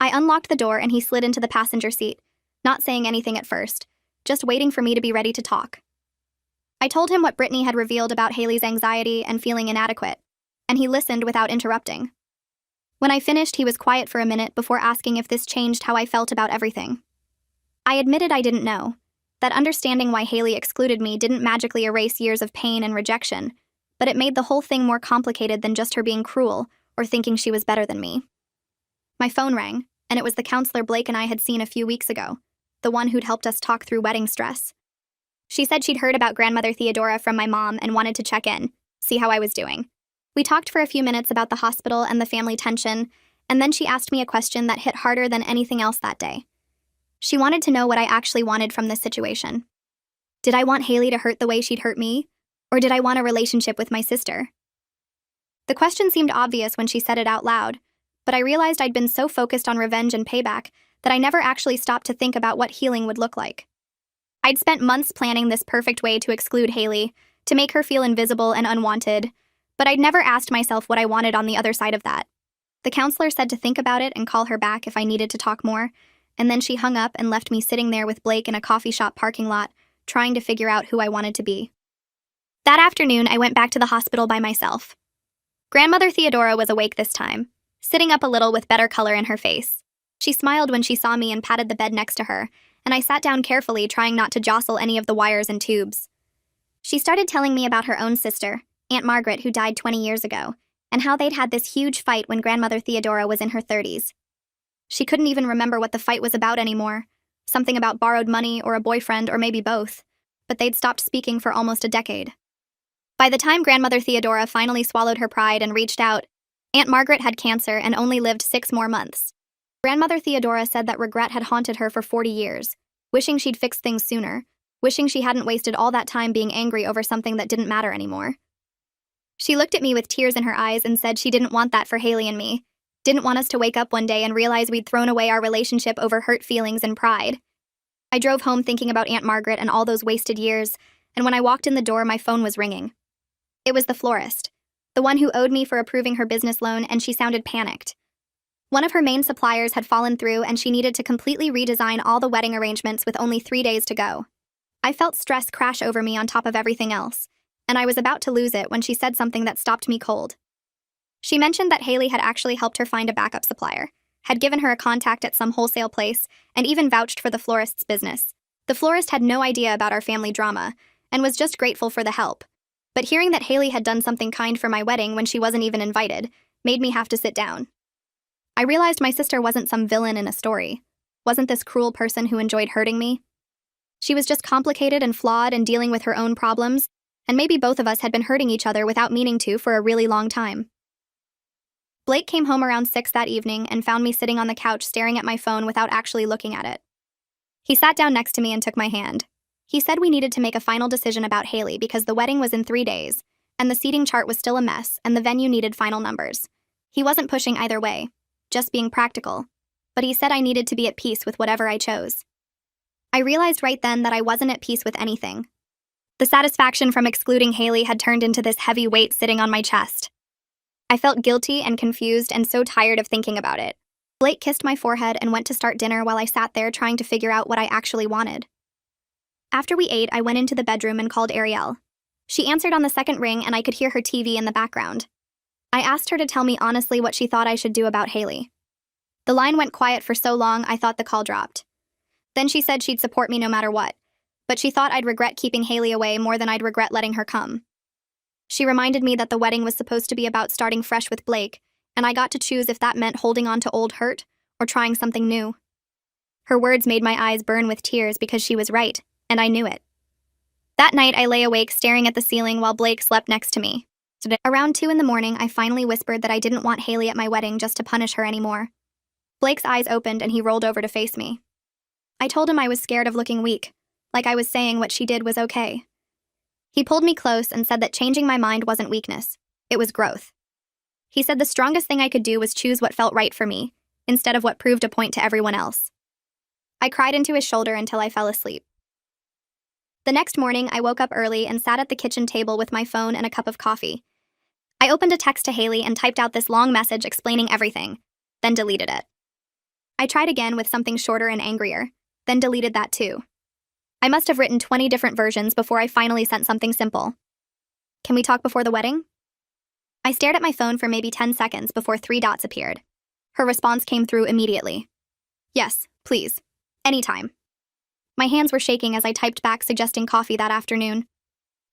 I unlocked the door and he slid into the passenger seat, not saying anything at first, just waiting for me to be ready to talk. I told him what Brittany had revealed about Haley's anxiety and feeling inadequate, and he listened without interrupting. When I finished, he was quiet for a minute before asking if this changed how I felt about everything. I admitted I didn't know, that understanding why Haley excluded me didn't magically erase years of pain and rejection, but it made the whole thing more complicated than just her being cruel or thinking she was better than me. My phone rang, and it was the counselor Blake and I had seen a few weeks ago, the one who'd helped us talk through wedding stress. She said she'd heard about grandmother Theodora from my mom and wanted to check in, see how I was doing. We talked for a few minutes about the hospital and the family tension, and then she asked me a question that hit harder than anything else that day. She wanted to know what I actually wanted from this situation. Did I want Haley to hurt the way she'd hurt me? Or did I want a relationship with my sister? The question seemed obvious when she said it out loud, but I realized I'd been so focused on revenge and payback that I never actually stopped to think about what healing would look like. I'd spent months planning this perfect way to exclude Haley, to make her feel invisible and unwanted, but I'd never asked myself what I wanted on the other side of that. The counselor said to think about it and call her back if I needed to talk more, and then she hung up and left me sitting there with Blake in a coffee shop parking lot, trying to figure out who I wanted to be. That afternoon, I went back to the hospital by myself. Grandmother Theodora was awake this time, sitting up a little with better color in her face. She smiled when she saw me and patted the bed next to her, and I sat down carefully, trying not to jostle any of the wires and tubes. She started telling me about her own sister, Aunt Margaret, who died 20 years ago, and how they'd had this huge fight when grandmother Theodora was in her 30s. She couldn't even remember what the fight was about anymore, something about borrowed money or a boyfriend or maybe both, but they'd stopped speaking for almost a decade. By the time grandmother Theodora finally swallowed her pride and reached out, Aunt Margaret had cancer and only lived 6 more months. Grandmother Theodora said that regret had haunted her for 40 years, wishing she'd fixed things sooner, wishing she hadn't wasted all that time being angry over something that didn't matter anymore. She looked at me with tears in her eyes and said she didn't want that for Haley and me, didn't want us to wake up one day and realize we'd thrown away our relationship over hurt feelings and pride. I drove home thinking about Aunt Margaret and all those wasted years, and when I walked in the door, my phone was ringing. It was the florist, the one who owed me for approving her business loan, and she sounded panicked. One of her main suppliers had fallen through and she needed to completely redesign all the wedding arrangements with only 3 days to go. I felt stress crash over me on top of everything else, and I was about to lose it when she said something that stopped me cold. She mentioned that Haley had actually helped her find a backup supplier, had given her a contact at some wholesale place, and even vouched for the florist's business. The florist had no idea about our family drama, and was just grateful for the help. But hearing that Haley had done something kind for my wedding when she wasn't even invited, made me have to sit down. I realized my sister wasn't some villain in a story, wasn't this cruel person who enjoyed hurting me. She was just complicated and flawed and dealing with her own problems, and maybe both of us had been hurting each other without meaning to for a really long time. Blake came home around 6 that evening and found me sitting on the couch staring at my phone without actually looking at it. He sat down next to me and took my hand. He said we needed to make a final decision about Haley because the wedding was in 3 days, and the seating chart was still a mess, and the venue needed final numbers. He wasn't pushing either way, just being practical, but he said I needed to be at peace with whatever I chose. I realized right then that I wasn't at peace with anything. The satisfaction from excluding Haley had turned into this heavy weight sitting on my chest. I felt guilty and confused and so tired of thinking about it. Blake kissed my forehead and went to start dinner while I sat there trying to figure out what I actually wanted. After we ate, I went into the bedroom and called Ariel. She answered on the second ring and I could hear her TV in the background. I asked her to tell me honestly what she thought I should do about Haley. The line went quiet for so long I thought the call dropped. Then she said she'd support me no matter what, but she thought I'd regret keeping Haley away more than I'd regret letting her come. She reminded me that the wedding was supposed to be about starting fresh with Blake, and I got to choose if that meant holding on to old hurt or trying something new. Her words made my eyes burn with tears because she was right, and I knew it. That night, I lay awake staring at the ceiling while Blake slept next to me. Around 2 in the morning, I finally whispered that I didn't want Haley at my wedding just to punish her anymore. Blake's eyes opened and he rolled over to face me. I told him I was scared of looking weak, like I was saying what she did was okay. He pulled me close and said that changing my mind wasn't weakness, it was growth. He said the strongest thing I could do was choose what felt right for me, instead of what proved a point to everyone else. I cried into his shoulder until I fell asleep. The next morning, I woke up early and sat at the kitchen table with my phone and a cup of coffee. I opened a text to Haley and typed out this long message explaining everything, then deleted it. I tried again with something shorter and angrier, then deleted that too. I must have written 20 different versions before I finally sent something simple. Can we talk before the wedding? I stared at my phone for maybe 10 seconds before 3 dots appeared. Her response came through immediately. Yes, please. Anytime. My hands were shaking as I typed back suggesting coffee that afternoon.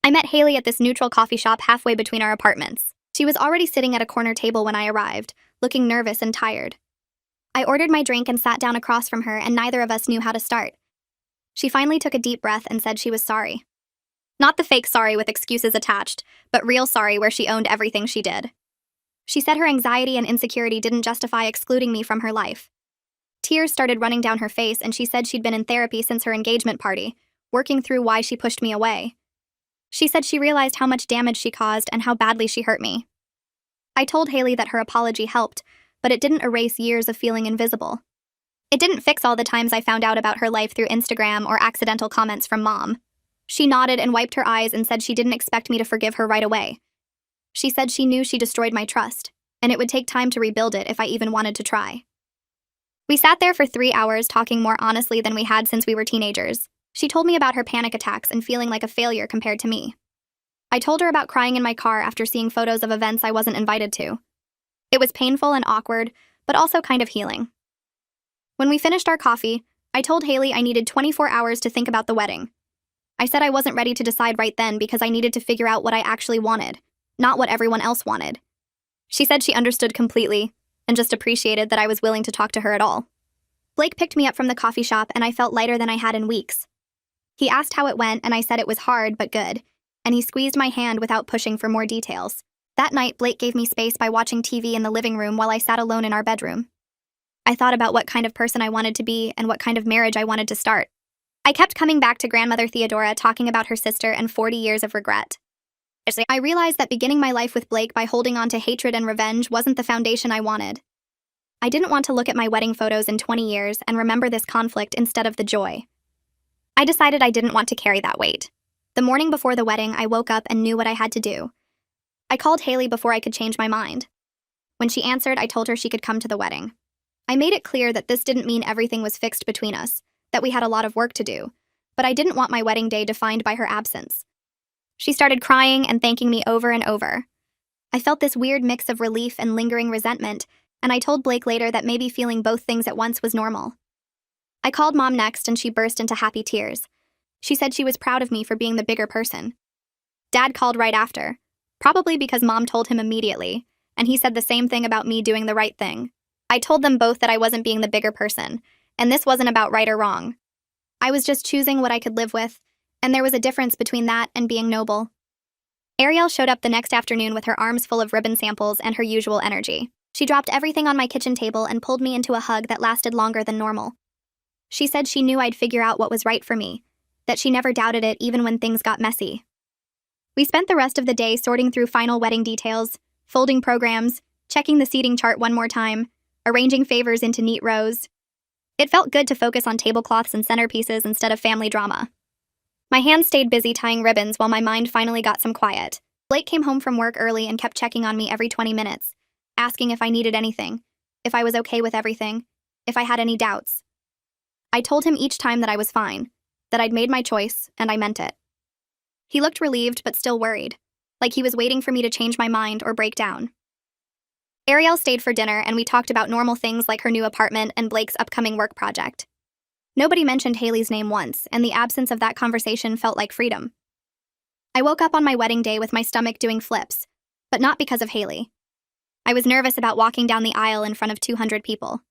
I met Haley at this neutral coffee shop halfway between our apartments. She was already sitting at a corner table when I arrived, looking nervous and tired. I ordered my drink and sat down across from her, and neither of us knew how to start. She finally took a deep breath and said she was sorry. Not the fake sorry with excuses attached, but real sorry where she owned everything she did. She said her anxiety and insecurity didn't justify excluding me from her life. Tears started running down her face, and she said she'd been in therapy since her engagement party, working through why she pushed me away. She said she realized how much damage she caused and how badly she hurt me. I told Haley that her apology helped, but it didn't erase years of feeling invisible. It didn't fix all the times I found out about her life through Instagram or accidental comments from Mom. She nodded and wiped her eyes and said she didn't expect me to forgive her right away. She said she knew she destroyed my trust, and it would take time to rebuild it if I even wanted to try. We sat there for 3 hours talking more honestly than we had since we were teenagers. She told me about her panic attacks and feeling like a failure compared to me. I told her about crying in my car after seeing photos of events I wasn't invited to. It was painful and awkward, but also kind of healing. When we finished our coffee, I told Haley I needed 24 hours to think about the wedding. I said I wasn't ready to decide right then because I needed to figure out what I actually wanted, not what everyone else wanted. She said she understood completely, and just appreciated that I was willing to talk to her at all. Blake picked me up from the coffee shop and I felt lighter than I had in weeks. He asked how it went and I said it was hard but good, and he squeezed my hand without pushing for more details. That night, Blake gave me space by watching TV in the living room while I sat alone in our bedroom. I thought about what kind of person I wanted to be and what kind of marriage I wanted to start. I kept coming back to grandmother Theodora talking about her sister and 40 years of regret. I realized that beginning my life with Blake by holding on to hatred and revenge wasn't the foundation I wanted. I didn't want to look at my wedding photos in 20 years and remember this conflict instead of the joy. I decided I didn't want to carry that weight. The morning before the wedding, I woke up and knew what I had to do. I called Haley before I could change my mind. When she answered, I told her she could come to the wedding. I made it clear that this didn't mean everything was fixed between us, that we had a lot of work to do, but I didn't want my wedding day defined by her absence. She started crying and thanking me over and over. I felt this weird mix of relief and lingering resentment, and I told Blake later that maybe feeling both things at once was normal. I called Mom next and she burst into happy tears. She said she was proud of me for being the bigger person. Dad called right after, probably because Mom told him immediately, and he said the same thing about me doing the right thing. I told them both that I wasn't being the bigger person, and this wasn't about right or wrong. I was just choosing what I could live with, and there was a difference between that and being noble. Ariel showed up the next afternoon with her arms full of ribbon samples and her usual energy. She dropped everything on my kitchen table and pulled me into a hug that lasted longer than normal. She said she knew I'd figure out what was right for me, that she never doubted it even when things got messy. We spent the rest of the day sorting through final wedding details, folding programs, checking the seating chart one more time, arranging favors into neat rows. It felt good to focus on tablecloths and centerpieces instead of family drama. My hands stayed busy tying ribbons while my mind finally got some quiet. Blake came home from work early and kept checking on me every 20 minutes, asking if I needed anything, if I was okay with everything, if I had any doubts. I told him each time that I was fine, that I'd made my choice, and I meant it. He looked relieved but still worried, like he was waiting for me to change my mind or break down. Ariel stayed for dinner and we talked about normal things like her new apartment and Blake's upcoming work project. Nobody mentioned Haley's name once, and the absence of that conversation felt like freedom. I woke up on my wedding day with my stomach doing flips, but not because of Haley. I was nervous about walking down the aisle in front of 200 people.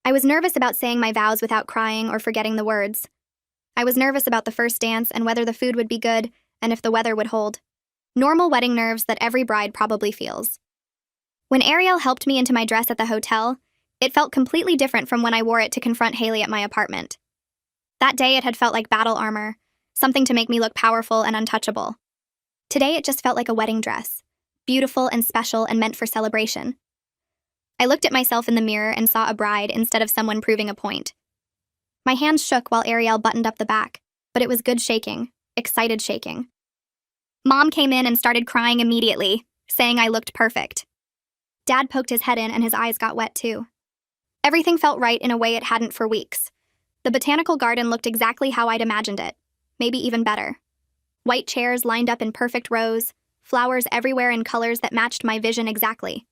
I was nervous about saying my vows without crying or forgetting the words. I was nervous about the first dance and whether the food would be good and if the weather would hold. Normal wedding nerves that every bride probably feels. When Ariel helped me into my dress at the hotel, it felt completely different from when I wore it to confront Haley at my apartment. That day it had felt like battle armor, something to make me look powerful and untouchable. Today it just felt like a wedding dress, beautiful and special and meant for celebration. I looked at myself in the mirror and saw a bride instead of someone proving a point. My hands shook while Ariel buttoned up the back, but it was good shaking, excited shaking. Mom came in and started crying immediately, saying I looked perfect. Dad poked his head in and his eyes got wet too. Everything felt right in a way it hadn't for weeks. The botanical garden looked exactly how I'd imagined it, maybe even better. White chairs lined up in perfect rows, flowers everywhere in colors that matched my vision exactly.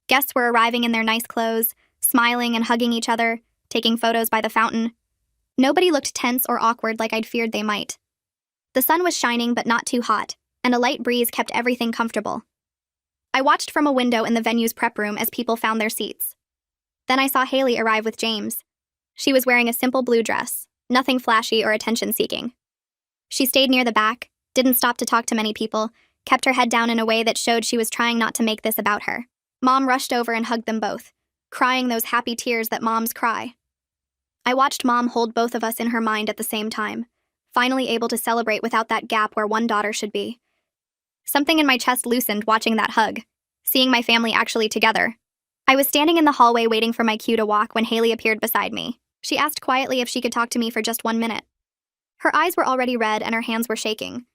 Guests were arriving in their nice clothes, smiling and hugging each other, taking photos by the fountain. Nobody looked tense or awkward like I'd feared they might. The sun was shining but not too hot, and a light breeze kept everything comfortable. I watched from a window in the venue's prep room as people found their seats. Then I saw Haley arrive with James. She was wearing a simple blue dress, nothing flashy or attention-seeking. She stayed near the back, didn't stop to talk to many people, kept her head down in a way that showed she was trying not to make this about her. Mom rushed over and hugged them both, crying those happy tears that moms cry. I watched Mom hold both of us in her mind at the same time, finally able to celebrate without that gap where one daughter should be. Something in my chest loosened watching that hug, seeing my family actually together. I was standing in the hallway waiting for my cue to walk when Haley appeared beside me. She asked quietly if she could talk to me for just 1 minute. Her eyes were already red and her hands were shaking.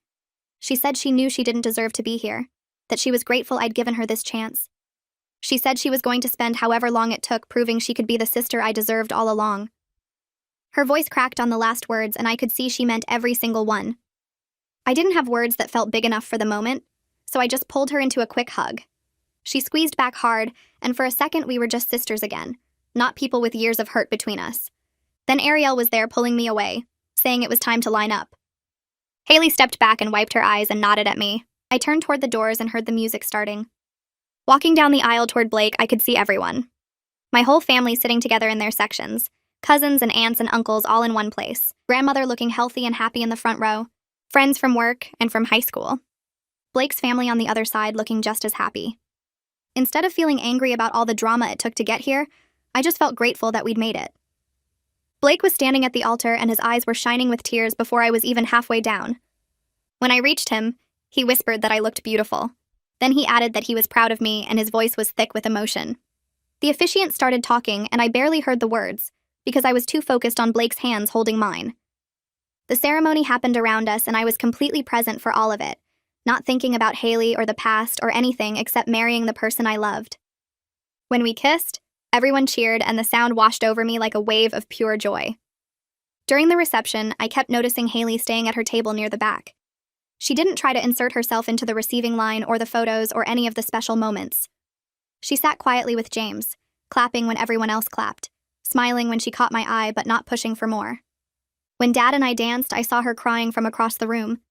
She said she knew she didn't deserve to be here, that she was grateful I'd given her this chance. She said she was going to spend however long it took proving she could be the sister I deserved all along. Her voice cracked on the last words and I could see she meant every single one. I didn't have words that felt big enough for the moment, so I just pulled her into a quick hug. She squeezed back hard, and for a second we were just sisters again, not people with years of hurt between us. Then Ariel was there pulling me away, saying it was time to line up. Haley stepped back and wiped her eyes and nodded at me. I turned toward the doors and heard the music starting. Walking down the aisle toward Blake, I could see everyone. My whole family sitting together in their sections, cousins and aunts and uncles all in one place, grandmother looking healthy and happy in the front row, friends from work and from high school. Blake's family on the other side looking just as happy. Instead of feeling angry about all the drama it took to get here, I just felt grateful that we'd made it. Blake was standing at the altar and his eyes were shining with tears before I was even halfway down. When I reached him, he whispered that I looked beautiful. Then he added that he was proud of me and his voice was thick with emotion. The officiant started talking and I barely heard the words because I was too focused on Blake's hands holding mine. The ceremony happened around us and I was completely present for all of it, not thinking about Haley or the past or anything except marrying the person I loved. When we kissed, everyone cheered and the sound washed over me like a wave of pure joy. During the reception, I kept noticing Haley staying at her table near the back. She didn't try to insert herself into the receiving line or the photos or any of the special moments. She sat quietly with James, clapping when everyone else clapped, smiling when she caught my eye but not pushing for more. When Dad and I danced, I saw her crying from across the room.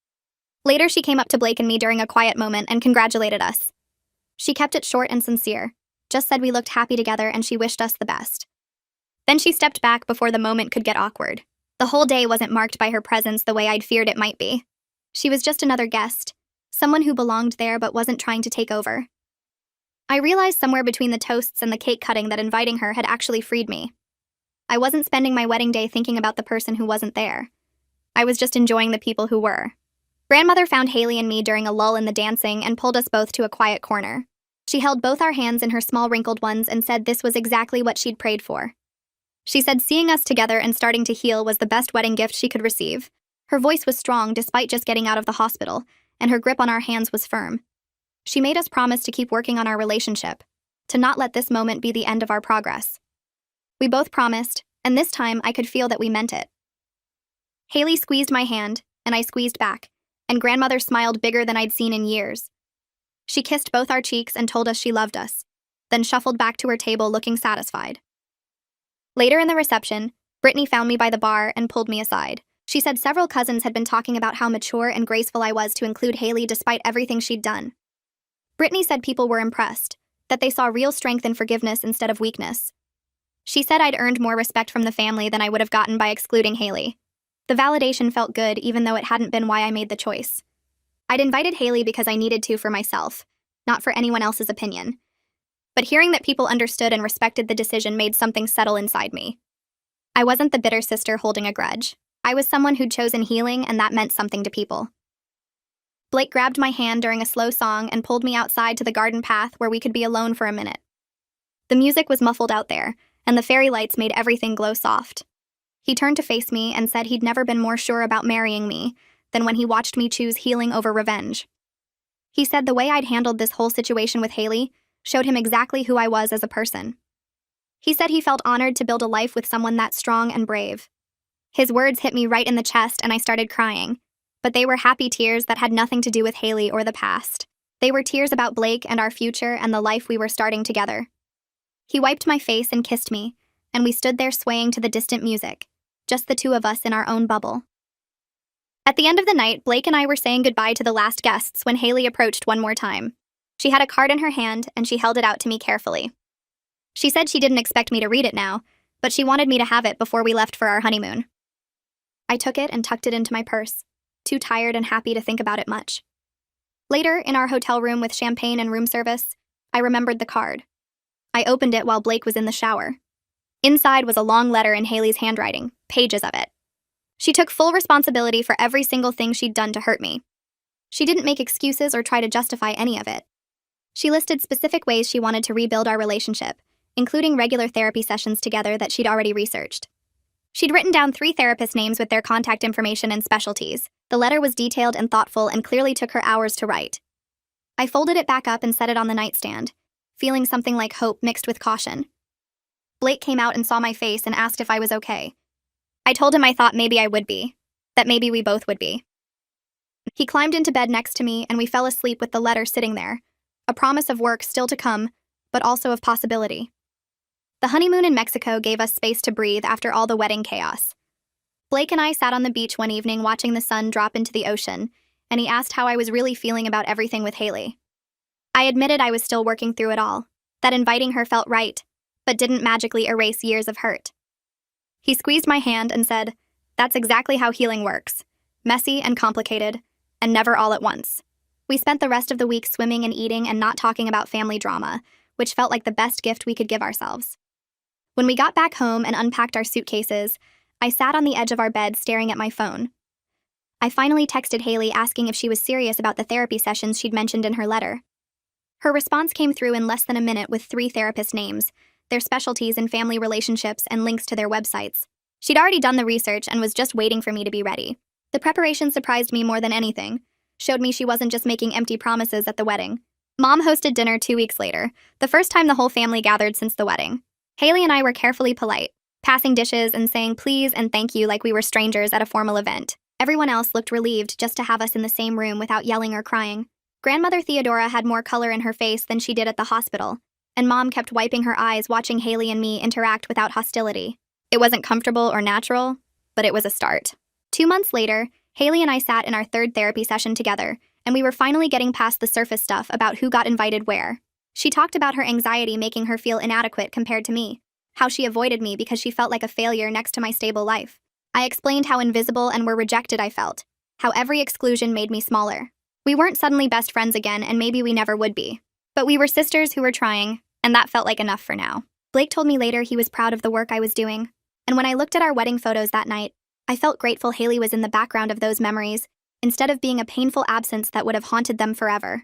Later, she came up to Blake and me during a quiet moment and congratulated us. She kept it short and sincere, just said we looked happy together and she wished us the best. Then she stepped back before the moment could get awkward. The whole day wasn't marked by her presence the way I'd feared it might be. She was just another guest, someone who belonged there but wasn't trying to take over. I realized somewhere between the toasts and the cake cutting that inviting her had actually freed me. I wasn't spending my wedding day thinking about the person who wasn't there. I was just enjoying the people who were. Grandmother found Haley and me during a lull in the dancing and pulled us both to a quiet corner. She held both our hands in her small wrinkled ones and said this was exactly what she'd prayed for. She said seeing us together and starting to heal was the best wedding gift she could receive. Her voice was strong despite just getting out of the hospital, and her grip on our hands was firm. She made us promise to keep working on our relationship, to not let this moment be the end of our progress. We both promised, and this time I could feel that we meant it. Haley squeezed my hand, and I squeezed back, and Grandmother smiled bigger than I'd seen in years. She kissed both our cheeks and told us she loved us, then shuffled back to her table looking satisfied. Later in the reception, Brittany found me by the bar and pulled me aside. She said several cousins had been talking about how mature and graceful I was to include Haley despite everything she'd done. Brittany said people were impressed, that they saw real strength in forgiveness instead of weakness. She said I'd earned more respect from the family than I would have gotten by excluding Haley. The validation felt good even though it hadn't been why I made the choice. I'd invited Haley because I needed to for myself, not for anyone else's opinion. But hearing that people understood and respected the decision made something settle inside me. I wasn't the bitter sister holding a grudge. I was someone who'd chosen healing, and that meant something to people. Blake grabbed my hand during a slow song and pulled me outside to the garden path where we could be alone for a minute. The music was muffled out there, and the fairy lights made everything glow soft. He turned to face me and said he'd never been more sure about marrying me than when he watched me choose healing over revenge. He said the way I'd handled this whole situation with Haley showed him exactly who I was as a person. He said he felt honored to build a life with someone that strong and brave. His words hit me right in the chest and I started crying, but they were happy tears that had nothing to do with Haley or the past. They were tears about Blake and our future and the life we were starting together. He wiped my face and kissed me, and we stood there swaying to the distant music, just the two of us in our own bubble. At the end of the night, Blake and I were saying goodbye to the last guests when Haley approached one more time. She had a card in her hand and she held it out to me carefully. She said she didn't expect me to read it now, but she wanted me to have it before we left for our honeymoon. I took it and tucked it into my purse, too tired and happy to think about it much. Later, in our hotel room with champagne and room service, I remembered the card. I opened it while Blake was in the shower. Inside was a long letter in Haley's handwriting, pages of it. She took full responsibility for every single thing she'd done to hurt me. She didn't make excuses or try to justify any of it. She listed specific ways she wanted to rebuild our relationship, including regular therapy sessions together that she'd already researched. She'd written down 3 therapist names with their contact information and specialties. The letter was detailed and thoughtful and clearly took her hours to write. I folded it back up and set it on the nightstand, feeling something like hope mixed with caution. Blake came out and saw my face and asked if I was okay. I told him I thought maybe I would be, that maybe we both would be. He climbed into bed next to me and we fell asleep with the letter sitting there, a promise of work still to come, but also of possibility. The honeymoon in Mexico gave us space to breathe after all the wedding chaos. Blake and I sat on the beach one evening watching the sun drop into the ocean, and he asked how I was really feeling about everything with Haley. I admitted I was still working through it all, that inviting her felt right, but didn't magically erase years of hurt. He squeezed my hand and said, "That's exactly how healing works. Messy and complicated, and never all at once. We spent the rest of the week swimming and eating and not talking about family drama, which felt like the best gift we could give ourselves. When we got back home and unpacked our suitcases, I sat on the edge of our bed staring at my phone. I finally texted Haley asking if she was serious about the therapy sessions she'd mentioned in her letter. Her response came through in less than a minute with 3 therapist names, their specialties in family relationships, and links to their websites. She'd already done the research and was just waiting for me to be ready. The preparation surprised me more than anything, showed me she wasn't just making empty promises at the wedding. Mom hosted dinner 2 weeks later, the first time the whole family gathered since the wedding. Haley and I were carefully polite, passing dishes and saying please and thank you like we were strangers at a formal event. Everyone else looked relieved just to have us in the same room without yelling or crying. Grandmother Theodora had more color in her face than she did at the hospital, and Mom kept wiping her eyes watching Haley and me interact without hostility. It wasn't comfortable or natural, but it was a start. 2 months later, Haley and I sat in our 3rd therapy session together, and we were finally getting past the surface stuff about who got invited where. She talked about her anxiety making her feel inadequate compared to me, how she avoided me because she felt like a failure next to my stable life. I explained how invisible and were rejected I felt, how every exclusion made me smaller. We weren't suddenly best friends again, and maybe we never would be. But we were sisters who were trying, and that felt like enough for now. Blake told me later he was proud of the work I was doing, and when I looked at our wedding photos that night, I felt grateful Haley was in the background of those memories, instead of being a painful absence that would have haunted them forever.